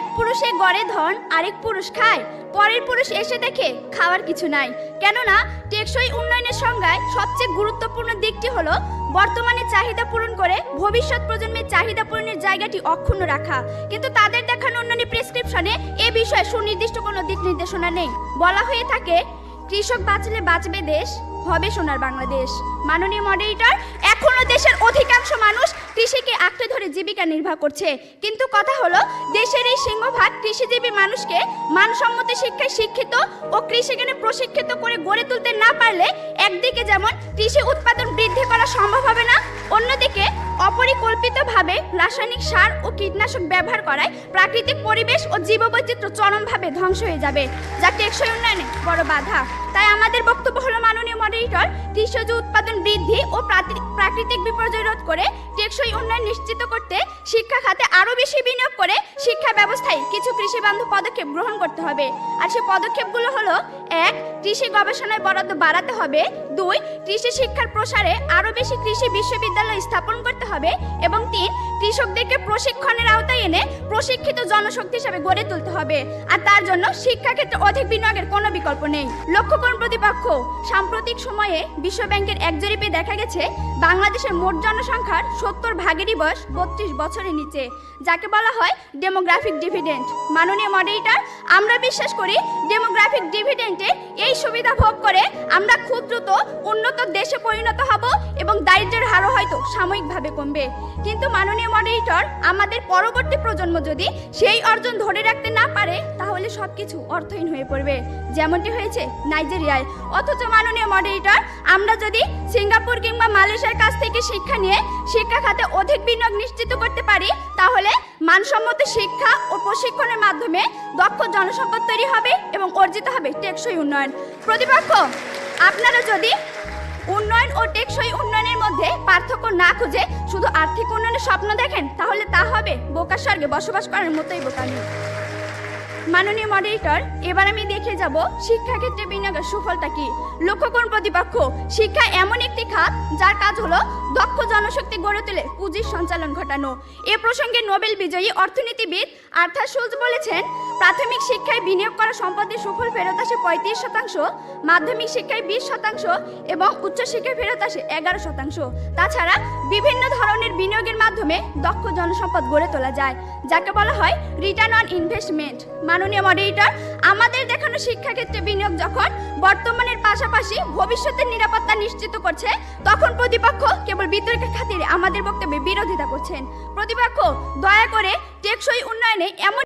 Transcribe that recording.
এক পুরুষে গড়ে ধন আরেক পুরুষ খায়, পরের পুরুষ এসে দেখে খাওয়ার কিছু নাই। কেননা টেকসই উন্নয়নের সংজ্ঞায় সবচেয়ে গুরুত্বপূর্ণ দিকটি হলো বর্তমানে চাহিদা পূরণ করে ভবিষ্যৎ প্রজন্মের চাহিদা পূরণের জায়গাটি অক্ষুণ্ণ রাখা। কিন্তু তাদের দেখানো অন্যান্য প্রেসক্রিপশনে এ বিষয়ে সুনির্দিষ্ট কোনো দিক নির্দেশনা নেই। বলা হয়ে থাকে, কৃষক বাঁচলে বাঁচবে দেশ, হবে সোনার বাংলাদেশ। মাননীয় মডারেটর, এখনো দেশের অধিকাংশ মানুষ কৃষিকে আঁকড়ে ধরে জীবিকা নির্বাহ করছে। কিন্তু কথা হলো, দেশের এই সিংহভাগ কৃষিজীবী মানুষকে মানসম্মত শিক্ষায় শিক্ষিত ও কৃষিজ্ঞানে প্রশিক্ষিত করে গড়ে তুলতে না পারলে একদিকে যেমন কৃষি উৎপাদন বৃদ্ধি করা সম্ভব হবে না, অন্যদিকে অপরিকল্পিতভাবে রাসায়নিক সার ও কীটনাশক ব্যবহার করায় প্রাকৃতিক পরিবেশ ও জীববৈচিত্র্য চরমভাবে ধ্বংস হয়ে যাবে, যা টেকসই উন্নয়নে বড় বাধা। তাই আমাদের বক্তব্য হলো, মাননীয় মডারেটর, কৃষিজ উৎপাদন বৃদ্ধি ও প্রাকৃতিক বিপর্যয় রোধ করে টেকসই উন্নয়ন নিশ্চিত করতে শিক্ষা খাতে আরও বেশি বিনিয়োগ করে শিক্ষা ব্যবস্থায় কিছু কৃষিবান্ধব পদক্ষেপ গ্রহণ করতে হবে। আর সেই পদক্ষেপগুলো হলো: 1. কৃষি গবেষণায় বরাদ্দ বাড়াতে হবে। 2. কৃষি শিক্ষার প্রসারে আরও বেশি কৃষি বিশ্ববিদ্যালয় স্থাপন করতে হবে। এবং 3. কৃষকদেরকে প্রশিক্ষণের আওতায় এনে প্রশিক্ষিত জনশক্তি হিসেবে গড়ে তুলতে হবে। আর তার জন্য শিক্ষাক্ষেত্রে অধিক বিনিয়োগের কোনো বিকল্প নেই। লক্ষ্য করুন প্রতিপক্ষ, সাম্প্রতিক সময়ে বিশ্ব ব্যাংকের এক জরিপে দেখা গেছে বাংলাদেশের মোট জনসংখ্যার 70% বয়স 32 বছরের নিচে, যাকে বলা হয় ডেমোগ্রাফিক ডিভিডেন্ড। মাননীয় মডারেটর, আমরা বিশ্বাস করি ডেমোগ্রাফিক ডিভিডেন্ডের এই সুবিধা ভোগ করে আমরা খুব দ্রুত উন্নত দেশে পরিণত হব এবং দারিদ্র্যের হারও হয়তো সাময়িকভাবে কমবে। কিন্তু মাননীয় মডারেটর, আমাদের পরবর্তী প্রজন্ম যদি সেই অর্জন ধরে রাখতে না পারে, তাহলে সবকিছু অর্থহীন হয়ে পড়বে, যেমনটি হয়েছে নাইজেরিয়ায়। অথচ মাননীয় মডারেটর, আমরা যদি সিঙ্গাপুর কিংবা মালয়েশিয়ার কাছ থেকে শিক্ষা নিয়ে শিক্ষা খাতে অধিক বিনিয়োগ নিশ্চিত করতে পারি, তাহলে মানসম্মত শিক্ষা ও প্রশিক্ষণের মাধ্যমে দক্ষ জনসম্পদ তৈরি হবে এবং অর্জিত হবে টেকসই উন্নয়ন। প্রতিপক্ষ, আপনারা যদি উন্নয়ন ও টেকসই উন্নয়নের মধ্যে পার্থক্য না খুঁজে শুধু আর্থিক উন্নয়নের স্বপ্ন দেখেন, তাহলে তা হবে বোকার স্বর্গে বসবাস করার মতোই বোকামি। মাননীয় মডারেটর, এবার আমি দেখে যাব শিক্ষাক্ষেত্রে বিনিয়োগের সুফলটা কি। লক্ষ্য করুন প্রতিপক্ষ, শিক্ষা এমন একটি খাত যার কাজ হলো দক্ষ জনশক্তি গড়ে তুলে পুঁজির সঞ্চালন ঘটানো। এ প্রসঙ্গে নোবেল বিজয়ী অর্থনীতিবিদ আর্থার শুলজ বলেছেন, প্রাথমিক শিক্ষায় বিনিয়োগ করা সম্পদের সুফল ফেরত আসে 35%, মাধ্যমিক শিক্ষায় 20% এবং উচ্চশিক্ষায় ফেরত আসে 11%। তাছাড়া বিভিন্ন ধরনের বিনিয়োগের মাধ্যমে দক্ষ জনসম্পদ গড়ে তোলা যায়, যাকে বলা হয় রিটার্ন অন ইনভেস্টমেন্ট। মাননীয় মডারেটর, আমাদের দেখানো শিক্ষাক্ষেত্রে বিনিয়োগ যখন বর্তমানের পাশাপাশি ভবিষ্যতের নিরাপত্তা নিশ্চিত করছে, তখন প্রতিপক্ষ কেবল বিতর্কের খাতিরে আমাদের বক্তব্যে বিরোধিতা করছেন। প্রতিপক্ষ, দয়া করে টেকসই উন্নয়নে এমন